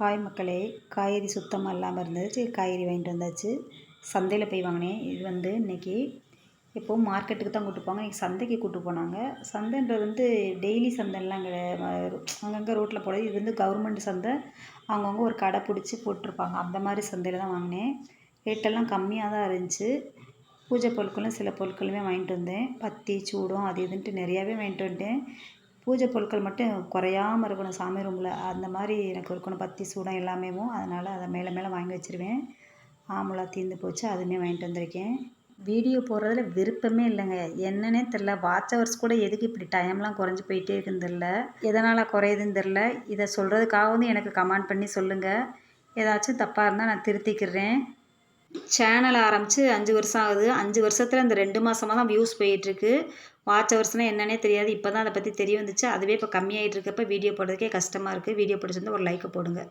Hi மக்களே, காய்கறி சுத்தமாக இல்லாமல் இருந்தது. சரி காய்கறி வாங்கிட்டு வந்தாச்சு. சந்தையில் போய் வாங்கினேன். இது இன்றைக்கி எப்போவும் மார்க்கெட்டுக்கு தான் கூப்பிட்டு போவாங்க. இன்றைக்கி சந்தைக்கு கூப்பிட்டு போனாங்க. சந்தைன்றது டெய்லி சந்தைலாம் கிடையாது. அங்கங்கே ரோட்டில் போடுறது. இது கவர்மெண்ட் சந்தை. அவங்கவுங்க ஒரு கடை பிடிச்சி போட்டிருப்பாங்க. அந்த மாதிரி சந்தையில் தான் வாங்கினேன். ரேட்டெல்லாம் கம்மியாக தான் இருந்துச்சு. பூஜை பொருட்களும் சில பொருட்களுமே வாங்கிட்டு வந்தேன். பத்தி சூடம் அது இதுன்ட்டு நிறையாவே வாங்கிட்டு வந்துட்டேன். பூஜை பொருட்கள் மட்டும் குறையாமல் இருக்கணும் சாமி ரூமில். அந்த மாதிரி எனக்கு இருக்கணும். பத்தி சூடம் எல்லாமேவும். அதனால் அதை மேலே மேலே வாங்கி வச்சுருவேன். ஆம்பலா தீர்ந்து போச்சு, அதுவுமே வாங்கிட்டு வந்திருக்கேன். வீடியோ போடுறதுல விருப்பமே இல்லைங்க. என்னன்னே தெரில. வாட்ச் ஹவர்ஸ் கூட எதுக்கு இப்படி டைம்லாம் குறைஞ்சி போயிட்டே இருக்குன்னு தெரில. எதனால் குறையுதுன்னு தெரில. இதை சொல்கிறதுக்காக எனக்கு கமெண்ட் பண்ணி சொல்லுங்கள். ஏதாச்சும் தப்பாக இருந்தால் நான் திருத்திக்கிறேன். சேனல் ஆரம்பித்து 5 வருஷம் ஆகுது. 5 வருஷத்தில் இந்த 2 மாதமாக தான் வியூஸ் போயிட்டுருக்கு. வாட்ச் ஹவர்ஸ்னால் என்னன்னே தெரியாது. இப்போ தான் அதை பற்றி தெரிய வந்துச்சு. அதுவே இப்போ கம்மியாகிட்டு இருக்கப்போ வீடியோ போடுறதுக்கே கஷ்டமாக இருக்குது. வீடியோ பிடிச்சிருந்தா ஒரு லைக்கை போடுங்க.